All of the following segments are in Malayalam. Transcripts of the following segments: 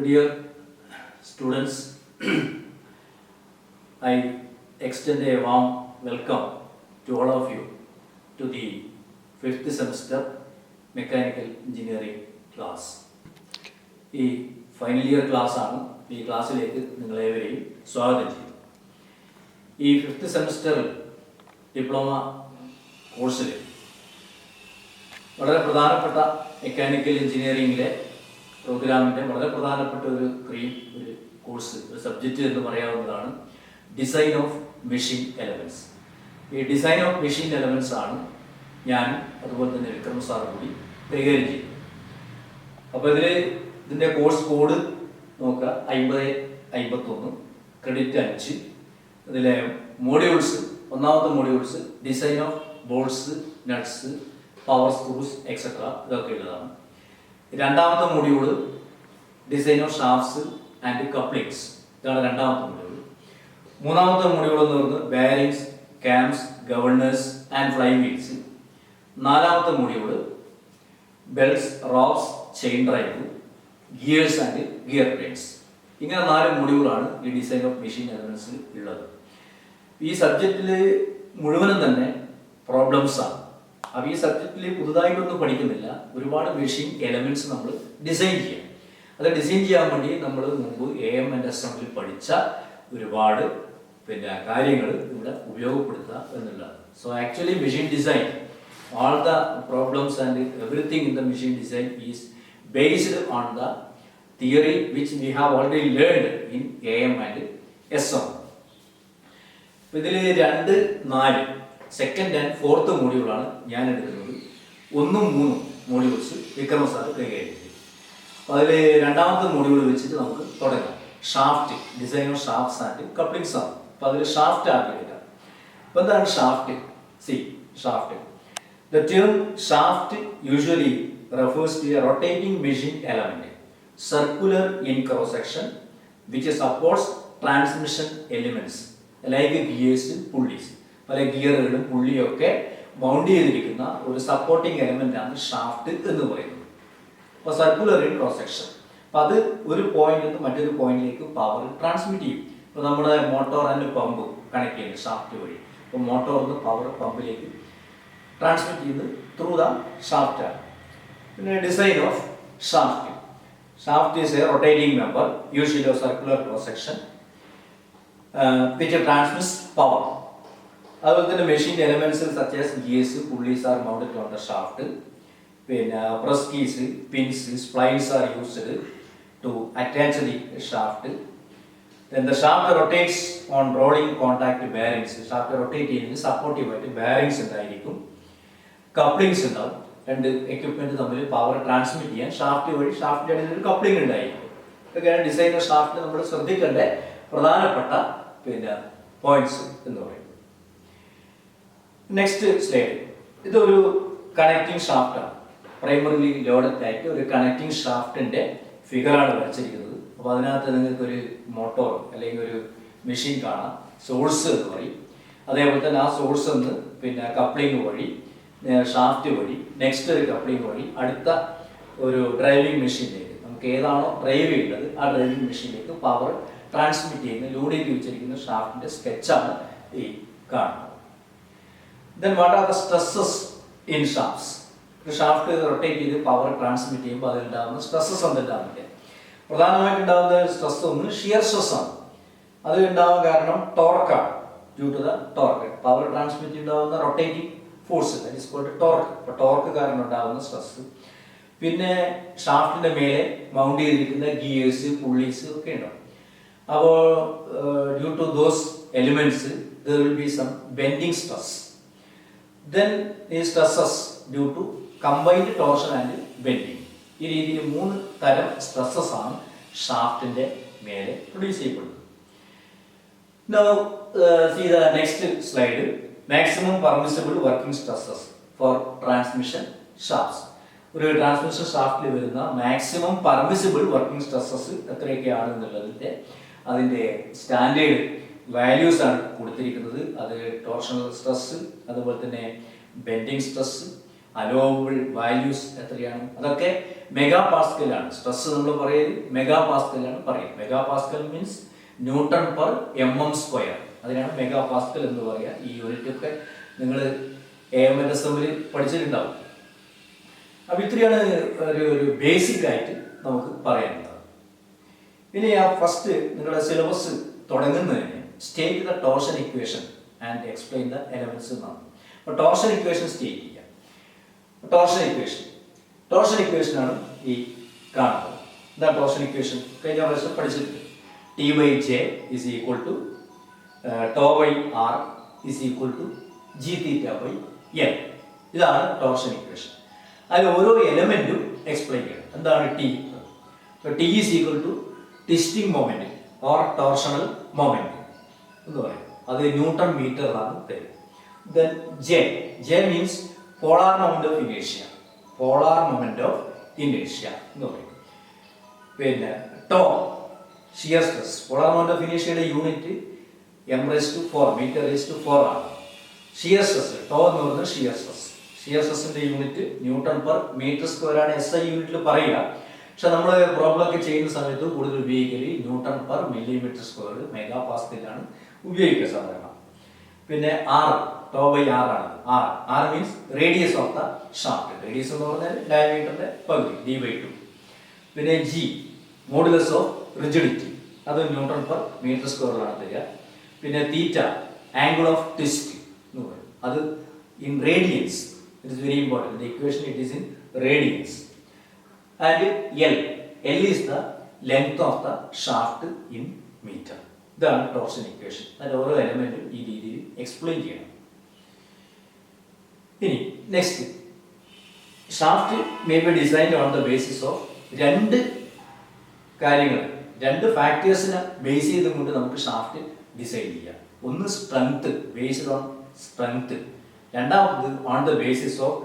Dear students, I extend a warm welcome to all of you to the 5th semester Mechanical Engineering class. ഈ ഫൈനൽ ഇയർ ക്ലാസ് ആണ്. ഈ ക്ലാസ്സിലേക്ക് നിങ്ങളേവരെയും സ്വാഗതം ചെയ്യും. ഈ 5th സെമസ്റ്ററിൽ ഡിപ്ലോമ കോഴ്സിൽ വളരെ പ്രധാനപ്പെട്ട മെക്കാനിക്കൽ എഞ്ചിനീയറിംഗിലെ പ്രോഗ്രാമിൻ്റെ വളരെ പ്രധാനപ്പെട്ട ഒരു കോഴ്സ്, ഒരു സബ്ജക്റ്റ് എന്ന് പറയാവുന്നതാണ് ഡിസൈൻ ഓഫ് മെഷീൻ എലമെൻറ്റ്സ്. ഈ ഡിസൈൻ ഓഫ് മെഷീൻ എലമെൻറ്റ്സ് ആണ് ഞാൻ അതുപോലെ തന്നെ വിക്രം സാർ കൂടി കൈകാര്യം ചെയ്യുന്നത്. അപ്പോൾ ഇതിൻ്റെ കോഴ്സ് കോഡ് നോക്കുക, 5051, ക്രെഡിറ്റ് 5. ഇതിലെ മോഡ്യൂൾസ്, ഒന്നാമത്തെ modules design of bolts, nuts, power screws etcetera ഇതൊക്കെ ഉള്ളതാണ്. രണ്ടാമത്തെ module design of shafts and couplings, ഇതാണ് രണ്ടാമത്തെ മോഡ്യൂൾ. മൂന്നാമത്തെ മോഡ്യൂൾ എന്ന് പറയുന്നത് bearings, cams, governors and fly wheels. നാലാമത്തെ module belts, ropes, chain drive, gears and gear brakes. ഇങ്ങനെ 4 മോഡ്യൂളാണ് ഈ ഡിസൈൻ ഓഫ് മെഷീൻ എലമെന്റ്സിൽ ഉള്ളത്. ഈ സബ്ജക്റ്റിൽ മുഴുവനും തന്നെ പ്രോബ്ലംസ് ആണ്. അപ്പോൾ ഈ സബ്ജക്റ്റിൽ പുതുതായിട്ടൊന്നും പഠിക്കുന്നില്ല. ഒരുപാട് മെഷീൻ എലമെന്റ്സ് നമ്മൾ ഡിസൈൻ ചെയ്യാം. അത് ഡിസൈൻ ചെയ്യാൻ വേണ്ടി നമ്മൾ മുമ്പ് AM and SM പഠിച്ച ഒരുപാട് കാര്യങ്ങൾ ഇവിടെ ഉപയോഗപ്പെടുത്തുക എന്നുള്ളതാണ്. So actually machine design, all the problems and everything in the machine design is based on the theory which we have already learned in AM and SM. ഇതിൽ 2, 4 സെക്കൻഡ് ആൻഡ് ഫോർത്ത് മോഡ്യൂളാണ് ഞാൻ എടുക്കുന്നത്. 1, 3 മോഡ്യൂൾസ് വിക്രമ സാർ കൈകാര്യം ചെയ്യും. അപ്പോൾ അതിൽ രണ്ടാമത്തെ മോഡ്യൂൾ വെച്ചിട്ട് നമുക്ക് തുടങ്ങാം. Shaft, design of shafts and couplings ആണ്. അപ്പോൾ അതിൽ ഷാഫ്റ്റ് ആദ്യം എടുക്കാം. അപ്പോൾ എന്താണ് shaft? Shaft. The term shaft usually refers to a rotating machine element, circular in cross section, which supports transmission elements like gears, pulleys. പല ഗിയറുകളും പുള്ളിയും ഒക്കെ മൗണ്ട് ചെയ്തിരിക്കുന്ന ഒരു സപ്പോർട്ടിംഗ് എലമെന്റ് ആണ് ഷാഫ്റ്റ് എന്ന് പറയുന്നത്. അപ്പോൾ സർക്കുലർ ഇൻ ക്രോസ് സെക്ഷൻ. അപ്പം അത് ഒരു പോയിന്റിൽ നിന്ന് മറ്റൊരു പോയിന്റിലേക്ക് പവർ ട്രാൻസ്മിറ്റ് ചെയ്യും. ഇപ്പോൾ നമ്മുടെ മോട്ടോർ ആൻഡ് പമ്പ് കണക്ട് ചെയ്യുന്നത് ഷാഫ്റ്റ് വഴി. അപ്പോൾ മോട്ടോറിൽ നിന്ന് പവർ പമ്പിലേക്ക് ട്രാൻസ്മിറ്റ് ചെയ്യുന്നത് ത്രൂ ദ ഷാഫ്റ്റ് ആണ്. പിന്നെ design of shaft. Shaft is a rotating member usually of circular cross section which transmits power. അതുപോലെ തന്നെ machine elements such as gears, pulleys are mounted on the shaft. പിന്നെ press keys, pins, splines are used to attach the shaft. Then the shaft rotates on rolling contact bearings. Shaft rotate ചെയ്യുന്നതിന് സപ്പോർട്ടീവായിട്ട് ബെയറിങ്സ് ഉണ്ടായിരിക്കും, കപ്ലിങ്സ് ഉണ്ടാവും. 2 എക്യുപ്മെന്റ് തമ്മിൽ പവർ ട്രാൻസ്മിറ്റ് ചെയ്യാൻ ഷാഫ്റ്റ് വഴി ഷാഫ്റ്റിന്റെ ഇടയിൽ ഒരു കപ്ലിംഗ് ഉണ്ടായിരിക്കും. ഇതൊക്കെയാണ് ഡിസൈൻ ഓഫ് ഷാഫ്റ്റ് നമ്മൾ ശ്രദ്ധിക്കേണ്ട പ്രധാനപ്പെട്ട പോയിന്റ്സ് എന്ന് പറയുന്നത്. Next slide. ഇതൊരു കണക്റ്റിംഗ് ഷാഫ്റ്റ് ആണ്. പ്രൈമറിലി ലോഡഡ് ആയിട്ട് ഒരു കണക്റ്റിംഗ് ഷാഫ്റ്റിന്റെ ഫിഗറാണ് വരച്ചിരിക്കുന്നത്. അപ്പോൾ അതിനകത്ത് നിങ്ങൾക്കൊരു മോട്ടോർ അല്ലെങ്കിൽ ഒരു മെഷീൻ കാണാം, സോഴ്സ് എന്ന് പറയും. അതേപോലെ തന്നെ ആ സോഴ്സ് നിന്ന് കപ്ലിംഗ് വഴി ഷാഫ്റ്റ് വഴി നെക്സ്റ്റ് ഒരു കപ്ലിംഗ് വഴി അടുത്ത ഒരു ഡ്രൈവിംഗ് മെഷീനിലേക്ക്, നമുക്ക് ഏതാണോ ഡ്രൈവ് ചെയ്യുന്നത് ആ ഡ്രൈവിംഗ് മെഷീനിലേക്ക് പവർ ട്രാൻസ്മിറ്റ് ചെയ്യുന്ന ലോഡ് ചെയ്ത് വെച്ചിരിക്കുന്ന ഷാഫ്റ്റിന്റെ സ്കെച്ചാണ് ഈ കാണുന്നത്. Then what are the stresses in shafts? Shaft rotate ചെയ്ത് പവർ ട്രാൻസ്മിറ്റ് ചെയ്യുമ്പോൾ അതിലുണ്ടാകുന്ന സ്ട്രെസ്സസ് എന്തെല്ലാമില്ല. പ്രധാനമായിട്ട് ഉണ്ടാകുന്ന സ്ട്രെസ് ഒന്ന് ഷിയർ സ്ട്രെസ് ആണ്. അത് ഉണ്ടാവാൻ കാരണം ടോർക്കാണ്. Due to the torque, power transmit ഉണ്ടാകുന്ന rotating force that is called torque. അപ്പോൾ ടോർക്ക് കാരണം ഉണ്ടാകുന്ന സ്ട്രെസ്. പിന്നെ ഷാഫ്റ്റിന്റെ മേലെ മൗണ്ട് ചെയ്തിരിക്കുന്ന ഗിയേഴ്സ്, പുള്ളീസ് ഒക്കെ ഉണ്ടാവും. അപ്പോൾ due to those elements there will be some bending stress. Then these stresses due to combined torsion and bending. ഈ രീതിയിൽ 3 തരം സ്ട്രെസ്സസ് ആണ് ഷാഫ്റ്റിന്റെ മേലെ പ്രൊഡ്യൂസ് ചെയ്യപ്പെടുന്നത്. Now see the next slide. Maximum permissible working stresses for transmission shafts. ഒരു ട്രാൻസ്മിഷൻ ഷാഫ്റ്റിൽ വരുന്ന മാക്സിമം പെർമിസിബിൾ വർക്കിംഗ് സ്ട്രെസ്സസ് എത്രയൊക്കെയാണ് എന്നുള്ളതിന്റെ അതിന്റെ സ്റ്റാൻഡേർഡ് വാല്യൂസ് ആണ് കൊടുത്തിരിക്കുന്നത്. അത് ടോർഷണൽ സ്ട്രെസ്, അതുപോലെ തന്നെ ബെൻഡിങ് സ്ട്രെസ്, അലോവബിൾ വാല്യൂസ് എത്രയാണ്, അതൊക്കെ മെഗാ പാസ്കലാണ്. സ്ട്രെസ് നമ്മൾ പറയുന്നത് മെഗാ പാസ്കലാണ് പറയുന്നത്. Mega Pascal means newton per mm². അതിനാണ് മെഗാ പാസ്കൽ എന്ന് പറയുക. ഈ യൂണിറ്റ് ഒക്കെ നിങ്ങൾ AMSMൽ പഠിച്ചിട്ടുണ്ടാവും. അപ്പോൾ ഇത്രയാണ് ഒരു ബേസിക് ആയിട്ട് നമുക്ക് പറയാനുള്ളത്. ഇനി ആ ഫസ്റ്റ് നിങ്ങളുടെ സിലബസ് തുടങ്ങുന്നതിന് state the torsion equation and explain the elements എന്നാണ്. അപ്പോൾ ടോർഷൻ ഇക്വേഷൻ സ്റ്റേറ്റ് ചെയ്യുക. ടോർഷൻ ഇക്വേഷൻ ആണ് ഈ കാണുന്നത്. എന്താ ടോർഷൻ ഇക്വേഷൻ? കഴിഞ്ഞ പ്രാവശ്യം പഠിച്ചിട്ടുണ്ട്. T/J is equal to τ/R is equal to g⁵/L. ഇതാണ് ടോർഷൻ ഇക്വേഷൻ. അതിൽ ഓരോ എലമെന്റും എക്സ്പ്ലെയിൻ ചെയ്യണം. എന്താണ് T? T is equal to twisting moment or torsional moment എന്ന് പറയും. അത് ന്യൂട്ടൺ മീറ്ററിലാണ് തരും. Then J means polar moment of ഇനേഷ്യ. എന്ന് പറയും. പിന്നെ tau shear stress. Polar moment of ഇനേഷ്യയുടെ യൂണിറ്റ് m⁴ m⁴ ആണ്. ഷിയർ സ്ട്രെസ് ടോ എന്ന് പറയുന്നത് ഷിയർ സ്ട്രെസിന്റെ യൂണിറ്റ് ന്യൂട്ടൺ പെർ m² ആണ് SI യൂണിറ്റിൽ പറയുക. പക്ഷെ നമ്മൾ പ്രോബ്ലം ഒക്കെ ചെയ്യുന്ന സമയത്ത് കൂടുതൽ ഉപയോഗിക്കല് ന്യൂട്ടൺ പെർ mm² മെഗാ പാസ്കലാണ് ഉപയോഗിക്കുക സാധാരണ. പിന്നെ τ/R ആണ്. R means radius of the shaft. Radius എന്ന് പറഞ്ഞാൽ ഡയമീറ്ററിന്റെ പകുതി d/2. പിന്നെ G മോഡുലസ് ഓഫ് റിജിഡിറ്റി. അത് ന്യൂട്ടൺ പെർ m² തരിക. പിന്നെ തീറ്റ ആംഗിൾ ഓഫ് ട്വിസ്റ്റ് എന്ന് പറയും. അത് in radians. It is very important. The equation it is in radians. And L is the length of the shaft in meter. ഇതാണ് ടോർഷൻ ഇക്വേഷൻ. അതിന്റെ ഓരോ എലമെന്റും ഈ രീതിയിൽ എക്സ്പ്ലെയിൻ ചെയ്യണം. ഇനി next, shaft may be designed on the basis of രണ്ട് ഫാക്ടേഴ്സിനെ ബേസ് ചെയ്തുകൊണ്ട് നമുക്ക് ഷാഫ്റ്റ് ഡിസൈൻ ചെയ്യാം. ഒന്ന് സ്ട്രെങ്ത്, ബേസ്ഡ് ഓൺ സ്ട്രെങ്ത്. രണ്ടാമത് on the basis of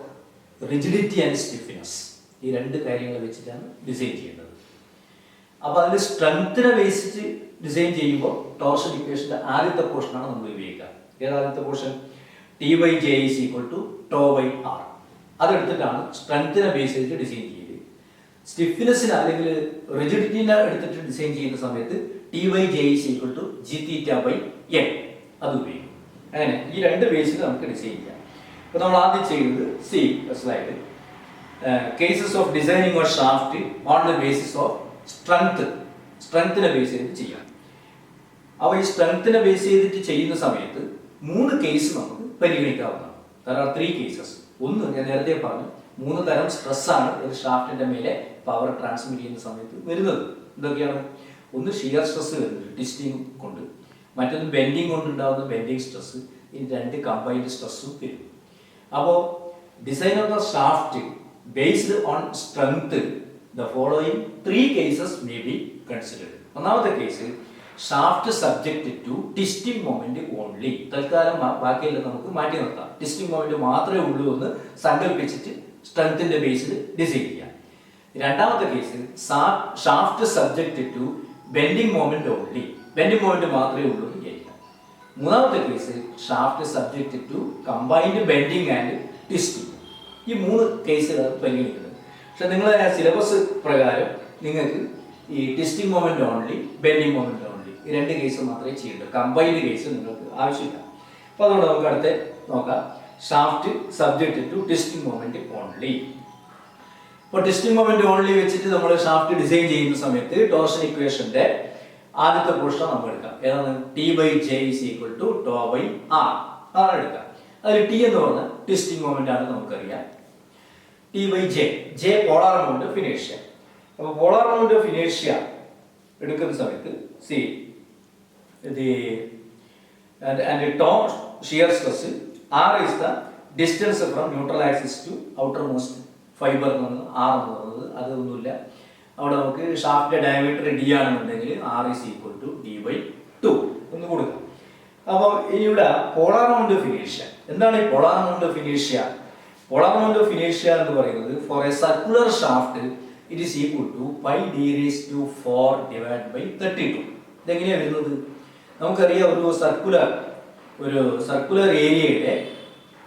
rigidity and stiffness. ഈ രണ്ട് കാര്യങ്ങൾ വെച്ചിട്ടാണ് ഡിസൈൻ ചെയ്യേണ്ടത്. അപ്പോൾ അതിൽ സ്ട്രെങ്ത്തിനെ ബേസിച്ച് ഡിസൈൻ ചെയ്യുമ്പോൾ ടോർഷൻ ഇക്വേഷന്റെ ആദ്യത്തെ പോർഷനാണ് നമ്മൾ ഉപയോഗിക്കുക. ഏതാദ്യത്തെ portion? T/J is equal to τ/R. അതെടുത്തിട്ടാണ് സ്ട്രെങ്ത്തിനെ ബേസ് ചെയ്തിട്ട് ഡിസൈൻ ചെയ്യുന്നത്. സ്റ്റിഫ്നെസ്സിന് അല്ലെങ്കിൽ റിജിഡിറ്റിനെ എടുത്തിട്ട് ഡിസൈൻ ചെയ്യുന്ന സമയത്ത് T/J is equal to g⁵/L അത് ഉപയോഗിക്കും. അങ്ങനെ ഈ രണ്ട് ബേസിൽ നമുക്ക് ഡിസൈൻ ചെയ്യാം. അപ്പോൾ നമ്മൾ ആദ്യം ചെയ്യുന്നത് slide cases of designing or shaft on the basis of സ്ട്രെങ്ത്തിനെ ബേസ് ചെയ്ത് ചെയ്യാം. അപ്പോൾ ഈ സ്ട്രെങ്ത്തിനെ ബേസ് ചെയ്തിട്ട് ചെയ്യുന്ന സമയത്ത് 3 കേസ് നമുക്ക് പരിഗണിക്കാവുന്നതാണ്. There are 3 cases. ഒന്ന് ഞാൻ നേരത്തെ പറഞ്ഞു, 3 തരം സ്ട്രെസ്സാണ് ഒരു ഷാഫ്റ്റിന്റെ മേലെ പവർ ട്രാൻസ്മിറ്റ് ചെയ്യുന്ന സമയത്ത് വരുന്നത്. എന്തൊക്കെയാണ്? ഒന്ന് ഷിയർ സ്ട്രെസ് വരുന്നത് ട്വിസ്റ്റിംഗ് കൊണ്ട്, മറ്റൊന്ന് ബെൻഡിങ് കൊണ്ടുണ്ടാകുന്ന ബെൻഡിങ് സ്ട്രെസ്, ഈ 2 കമ്പൈൻഡ് സ്ട്രെസ്സും വരും. അപ്പോൾ design of the shaft based on strength, the following 3 cases may be considered. ഒന്നാമത്തെ case, shaft subject to twisting moment only. തൽക്കാലം ബാക്കിയെല്ലാം നമുക്ക് മാറ്റി നിർത്താം. ട്വിസ്റ്റിംഗ് മൊമെന്റ് മാത്രമേ ഉള്ളൂ എന്ന് സങ്കല്പിച്ചിട്ട് സ്ട്രെങ്ത്തിന്റെ ബേസിൽ ഡിസൈൻ ചെയ്യാം. രണ്ടാമത്തെ case, shaft subject to bending moment only. Bending moment മാത്രമേ ഉള്ളൂ എന്ന് വിചാരിക്കാം. മൂന്നാമത്തെ case, shaft subject to combined bending and twisting. ഈ 3 കേസുകളാണ് പരിഗണിക്കുന്നത്. പക്ഷെ നിങ്ങളെ സിലബസ് പ്രകാരം നിങ്ങൾക്ക് ഈ twisting moment only, bending moment only, ഈ 2 കേസ് മാത്രമേ ചെയ്യണ്ടൂ. കമ്പൈൻഡ് കേസ് നിങ്ങൾക്ക് ആവശ്യമില്ല. അപ്പോൾ അതുകൊണ്ട് നമുക്ക് അടുത്ത് നോക്കാം. Shaft subject to twisting moment only. അപ്പോൾ ട്വിസ്റ്റിംഗ് മൊമെന്റ് ഓൺലി വെച്ചിട്ട് നമ്മൾ ഷാഫ്റ്റ് ഡിസൈൻ ചെയ്യുന്ന സമയത്ത് ടോർഷൻ ഇക്വേഷന്റെ ആദ്യത്തെ പോർഷൻ നമുക്ക് എടുക്കാം. ഏതാണ്? T/J is equal to τ/R ആണ് എടുക്കാം. അതിൽ T എന്ന് പറഞ്ഞാൽ ട്വിസ്റ്റിംഗ് മൊമെന്റ് ആണ് നമുക്കറിയാം. T/J, J polar moment of ഇനേഷ്യ. അപ്പോൾ പോളാർ മൊമെന്റ് ഓഫ് ഇനേഷ്യ എടുക്കുന്ന സമയത്ത് tau shear stress, R is the distance from neutral axis to outermost fiber എന്നാണ് R എന്ന് പറയുന്നത്. അതൊന്നുമില്ല. അവിടെ നമുക്ക് ഷാഫ്റ്റിന്റെ ഡയമീറ്റർ D ആണെന്നുണ്ടെങ്കിൽ R is equal to D/2 എന്ന് കൊടുക്കാം. അപ്പോൾ ഇവിടെ പോളാർ മൊമെന്റ് ഓഫ് ഇനേഷ്യ എന്താണ്? ഈ പോളാർ മൊമെന്റ് ഓഫ് ഇനേഷ്യ എന്ന് പറയുന്നത് for a circular shaft it is equal to πd⁴/32. ഇതെങ്ങനെയാണ് വരുന്നത്? നമുക്കറിയാം, ഒരു സർക്കുലർ ഏരിയയുടെ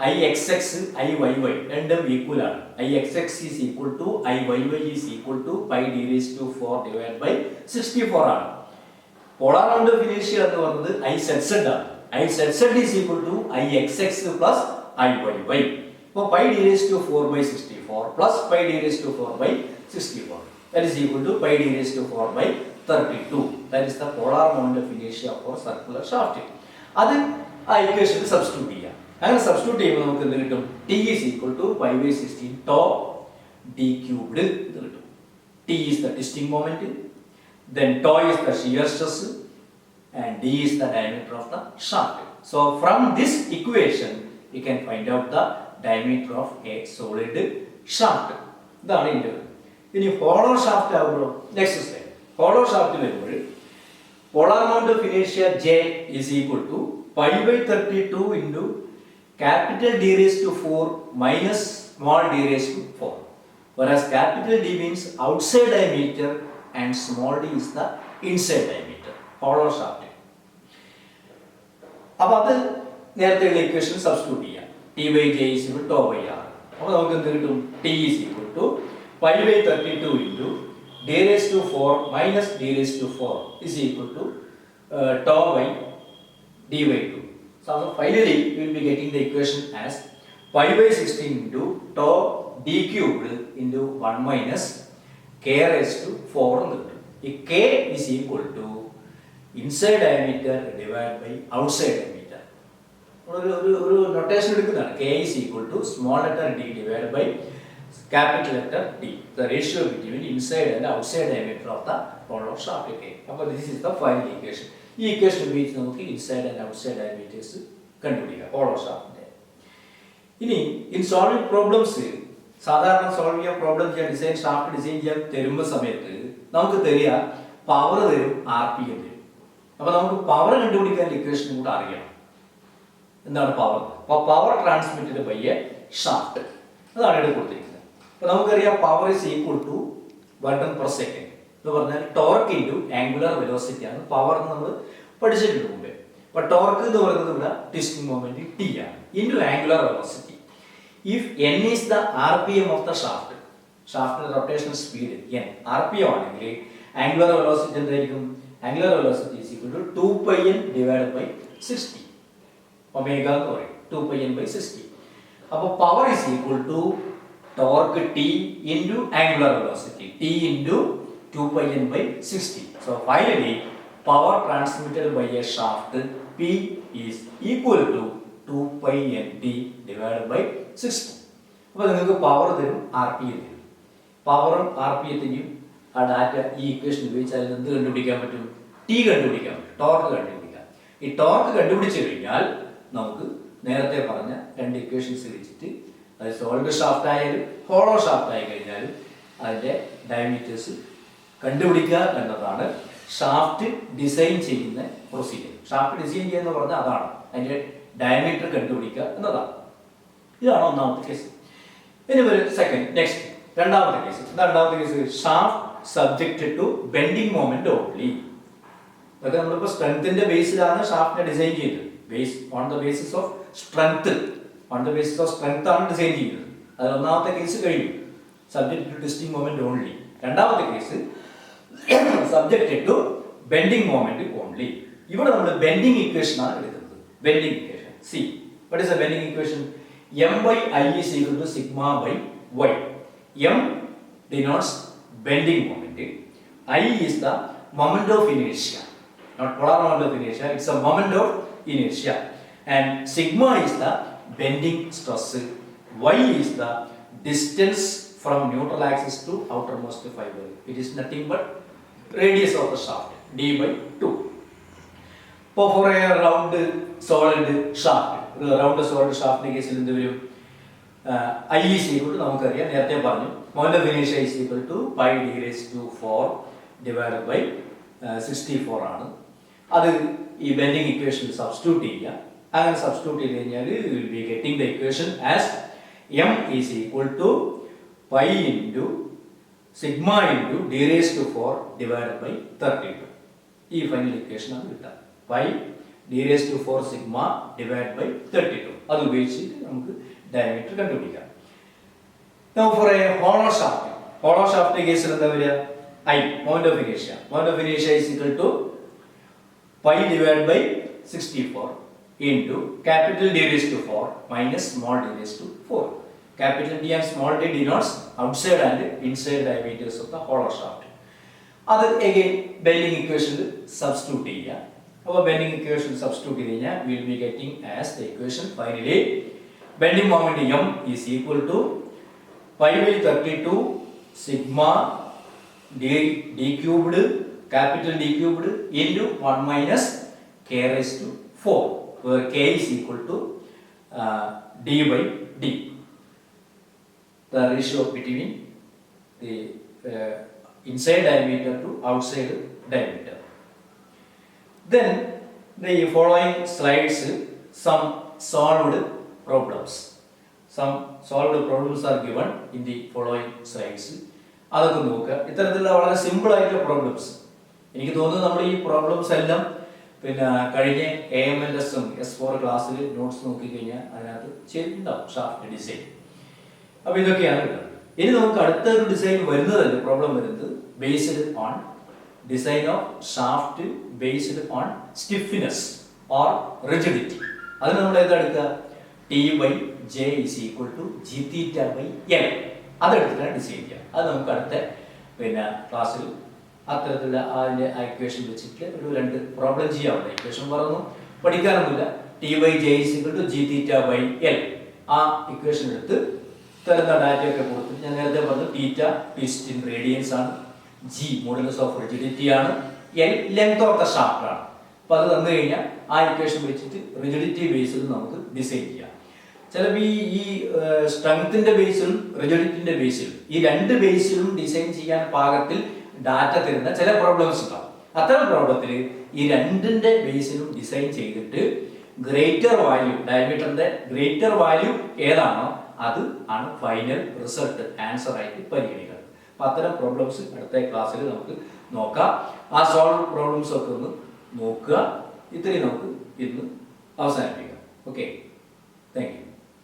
ixx, iyy രണ്ടും ഈക്വൽ ആണ്. ixx is equal to iyy is equal to pi d raised to 4 divided by 64 ആണ്. പോളാർ റൗണ്ട് ഓഫ് ഇനേഷ്യ എന്ന് പറയുന്നത് izz ആണ്. izz is equal to ixx plus iyy. അപ്പോൾ pi d raised to 4 by 64 plus pi d raised to 4 by 64. That is equal to pi d raised to 4 by 32. That is the polar moment of inertia for circular shaft. അത് ആ ഇക്വേഷനിൽ സബ്സ്റ്റിറ്റ്യൂട്ട് ചെയ്യാം. അങ്ങനെ സബ്സ്റ്റിറ്റ്യൂട്ട് ചെയ്യുമ്പോൾ നമുക്ക് എന്ത് കിട്ടും? T is equal to pi by 16 tau d cubed എന്ന് കിട്ടും. T is the twisting moment, then tau is the shear stress, and d is the diameter of the shaft. So from this equation we can find out the diameter of a solid shaft. ഇതാണ് ഇതിൻ്റെ. ഇനി ഹോളോ ഷാഫ്റ്റ് ആകുമ്പോൾ നെക്സ്റ്റ് സ്റ്റെപ്പ് ഹോളോ ഷാഫ്റ്റ് വരുമ്പോൾ polar amount of inertia J is equal to pi by 32 into capital D raised to 4 minus small d raised to 4. Whereas capital D means outside diameter and small d is the inside diameter. Hollow shaft. അപ്പോൾ അത് നേരത്തെയുള്ള ഇക്വേഷൻ സബ്സ്റ്റിറ്റ്യൂട്ട് ചെയ്യാം. T by J is equal to tau by R. അപ്പോൾ നമുക്ക് എന്ത് കിട്ടും? T is equal to pi by 32 into d raised to 4 minus d raised to 4 is equal to tau by d by 2. So finally we will be getting the equation as pi by 16 into tau d cubed into 1 minus k raised to 4 എന്ന് കിട്ടും. ഈ k is equal to inside diameter divided by outside diameter. ഒരു നൊട്ടേഷൻ എടുക്കുന്നതാണ്. k is equal to small letter d divided by capital letter D, the ratio between inside and outside diameter of the hollow shaft. അപ്പോൾ this is the final equation. ഈ ഇക്വേഷൻ ഉപയോഗിച്ച് നമുക്ക് ഇൻസൈഡ് ആൻഡ് ഔട്ട്സൈഡ് ഡയമീറ്റേഴ്സ് കണ്ടുപിടിക്കാം ഹോളോ ഷാഫ്റ്റിന്റെ. ഇനി ഇൻ സോൾവിംഗ് പ്രോബ്ലംസ് സാധാരണ സോൾവ് ചെയ്യാൻ പ്രോബ്ലം ചെയ്യാൻ ഡിസൈൻ ഷാഫ്റ്റ് ഡിസൈൻ ചെയ്യാൻ തരുമ്പോൾ സമയത്ത് നമുക്ക് തരിക പവർ തരും, RPM തരും. അപ്പോൾ നമുക്ക് പവർ കണ്ടുപിടിക്കാൻ ഇക്വേഷൻ കൂടെ അറിയണം. എന്താണ് പവർ? അപ്പോൾ power transmitted by a shaft, അതാണ് ഇവിടെ കൊടുത്തിരിക്കുന്നത്. അപ്പോൾ നമുക്കറിയാം power is equal to watt per second എന്ന് പറഞ്ഞാൽ ടോർക്ക് ഇൻറ്റു ആംഗുലർ വെലോസിറ്റി ആണ് പവർ എന്ന് നമ്മൾ പഠിച്ചിട്ടുണ്ട് മുമ്പേ. അപ്പോൾ ടോർക്ക് എന്ന് പറയുന്നത് ഇവിടെ ട്വിസ്റ്റിംഗ് മൊമെന്റ് T ആണ് into angular velocity. If n is the RPM of the shaft, ഷാഫ്റ്റിന്റെ റൊട്ടേഷൻ സ്പീഡ് n RPM ആണെങ്കിൽ ആംഗുലർ വെലോസിറ്റി എന്തായിരിക്കും? Angular velocity is equal to 2πn divided by 60 omega എന്ന് പറയും. 2πn by 60. അപ്പോൾ power is equal to torque T into angular velocity T into 2πn by 60. So finally power transmitted by a shaft P is equal to 2πnt divided by 60. അപ്പോൾ നിങ്ങൾക്ക് പവർ തരും, RPM തരും. പവറും RPMത്തിൻ്റെയും ആ ഡാറ്റ ഈ ഇക്വേഷൻ ഉപയോഗിച്ച് അതിൽ എന്ത് കണ്ടുപിടിക്കാൻ പറ്റും? T കണ്ടുപിടിക്കാൻ പറ്റും, ടോർക്ക് കണ്ടുപിടിക്കാം. ഈ ടോർക്ക് കണ്ടുപിടിച്ചു കഴിഞ്ഞാൽ നമുക്ക് നേരത്തെ പറഞ്ഞ രണ്ട് ഇക്വേഷൻസ് വെച്ചിട്ട് അത് സോൾഡ് ഷാഫ്റ്റ് ആയാലും ഹോളോ ഷാഫ്റ്റ് ആയി കഴിഞ്ഞാലും അതിൻ്റെ ഡയമീറ്റേഴ്സ് കണ്ടുപിടിക്കുക എന്നതാണ് ഷാഫ്റ്റ് ഡിസൈൻ ചെയ്യുന്ന പ്രൊസീജിയർ. ഷാഫ്റ്റ് ഡിസൈൻ ചെയ്യുക എന്ന് പറഞ്ഞാൽ അതാണ്, അതിൻ്റെ ഡയമീറ്റർ കണ്ടുപിടിക്കുക എന്നതാണ്. ഇതാണ് ഒന്നാമത്തെ കേസ്. ഇനി ഒരു നെക്സ്റ്റ് രണ്ടാമത്തെ കേസ്. രണ്ടാമത്തെ case shaft subjected to bending moment only. അതൊക്കെ നമ്മളിപ്പോൾ സ്ട്രെങ്ത്തിന്റെ ബേസിലാണ് ഷാഫ്റ്റിനെ ഡിസൈൻ ചെയ്തത്. Base on the basis of strength, on the basis of strength ആണ് ഡിസൈൻ ചെയ്യുന്നത്. അത് ഒന്നാമത്തെ കേസ് കഴിഞ്ഞു, subject to twisting moment only. രണ്ടാമത്തെ case subject to bending moment only. ഇവിടെ നമ്മൾ ബെൻഡിങ് ഇക്വേഷൻ ആണ് എടുക്കുന്നത്. Bending equation see what is a bending equation? m by I is equal to sigma by y. m denotes bending moment. I is the moment of inertia, not polar moment of inertia, it's a moment of inertia. And sigma is the bending stress. Y is the distance from neutral axis to outermost fiber. It is nothing but radius of the shaft, d by 2. For a round solid shaft, round solid ഷാഫ്റ്റിന്റെ കേസിൽ എന്ത് വരും? I is equal to നമുക്കറിയാം, നേരത്തെ പറഞ്ഞു, moment of inertia is equal to pi d raised to 4 divided by 64 ആണ്. അത് ഈ ബെൻഡിങ് ഇക്വേഷനിൽ സബ്സ്റ്റിറ്റ്യൂട്ട് ചെയ്യുക. അങ്ങനെ സബ്സ്റ്റിറ്റ്യൂട്ട് ചെയ്ത് കഴിഞ്ഞാൽ we will be getting the equation as m is equal to pi into sigma into d raised to 4 divided by 32. ഈ ഫൈനൽ ഇക്വേഷൻ ആണ് കിട്ടുക. pi d raised to 4 sigma divided by 32. അത് ഉപയോഗിച്ചിട്ട് നമുക്ക് ഡയമീറ്റർ കണ്ടുപിടിക്കാം. Now for a hollow shaft കേസിൽ എന്താ വരിക? I, moment of inertia. Moment of inertia is equal to pi divided by 64 into capital D raised to 4 minus small d raised to 4. Capital D and small d denotes outside and inside diameters of the hollow shaft. അത് again bending equation substitute ചെയ്യുക. അപ്പോൾ bending equation substitute ചെയ്ത് കഴിഞ്ഞാൽ we will be getting as the equation finally bending moment M is equal to pi by 32 sigma d cubed capital D cubed into 1 minus k raised to 4 where k is equal to d by d, the ratio between the inside diameter to outside diameter. Then the following slides some solved problems are given in the following slides. അതൊക്കെ നോക്കുക. ഇത്തരത്തിലുള്ള വളരെ സിമ്പിൾ ആയിട്ടുള്ള പ്രോബ്ലംസ്, എനിക്ക് തോന്നുന്നു നമ്മൾ ഈ പ്രോബ്ലംസ് എല്ലാം പിന്നെ കഴിഞ്ഞ AMLS-ഉം S4 ക്ലാസ്സിൽ നോട്ട്സ് നോക്കിക്കഴിഞ്ഞാൽ അതിനകത്ത് ചെയ്തിട്ടുണ്ടാവും ഷാഫ്റ്റ് ഡിസൈൻ. അപ്പോൾ ഇതൊക്കെയാണ് ഉള്ളത്. ഇനി നമുക്ക് അടുത്ത ഒരു ഡിസൈൻ വരുന്നതല്ല, പ്രോബ്ലം വരുന്നത് based on design of shaft based on stiffness or rigidity. അതിന് നമ്മൾ ഏതെടുക്കുക? T/J is equal to G∅L. അതെടുത്തിട്ടാണ് ഡിസൈൻ ചെയ്യുക. അത് നമുക്ക് അടുത്ത പിന്നെ ക്ലാസ്സിൽ അത്തരത്തിലുള്ള അതിൻ്റെ ഇക്വേഷൻ വെച്ചിട്ട് ഒരു 2 പ്രോബ്ലം ചെയ്യാവുന്ന ഇക്വേഷൻ പറഞ്ഞു പഠിക്കാനൊന്നുമില്ല. T/J is equal to G∅L. ആ ഇക്വേഷൻ എടുത്ത് തരുന്ന ഡാറ്റയൊക്കെ കൊടുത്തിട്ട് ഞാൻ നേരത്തെ പറഞ്ഞു തീറ്റ ട്വിസ്റ്റ് ഇൻ റേഡിയൻസ് ആണ്, G മോഡുലസ് ഓഫ് റിജിഡിറ്റി ആണ്, L length of the shaft ആണ്. അപ്പോൾ അത് തന്നു കഴിഞ്ഞാൽ ആ ഇക്വേഷൻ വെച്ചിട്ട് റിജിഡിറ്റി ബേസിൽ നമുക്ക് ഡിസൈൻ ചെയ്യാം. ചിലപ്പോൾ ഈ സ്ട്രെങ്ത്തിന്റെ ബേസിലും റിജിഡിറ്റിന്റെ ബേസിലും ഈ 2 ബേസിലും ഡിസൈൻ ചെയ്യാൻ പാകത്തിൽ ഡാറ്റ തരുന്ന ചില പ്രോബ്ലംസ് ഉണ്ടാവും. അത്തരം പ്രോബ്ലത്തിൽ ഈ 2ന്റെ ബേസിലും ഡിസൈൻ ചെയ്തിട്ട് ഗ്രേറ്റർ വാല്യൂ, ഡയമീറ്ററിന്റെ ഗ്രേറ്റർ വാല്യൂ ഏതാണോ അത് ആണ് ഫൈനൽ റിസൾട്ട് ആൻസർ ആയിട്ട് പരിഗണിക്കുന്നത്. അപ്പം അത്തരം പ്രോബ്ലംസ് അടുത്ത ക്ലാസ്സിൽ നമുക്ക് നോക്കാം. ആ സോൾവ് പ്രോബ്ലംസ് ഒക്കെ ഒന്ന് നോക്കുക. ഇത്രയും നമുക്ക് ഇന്ന് അവസാനിപ്പിക്കാം. Okay, thank you.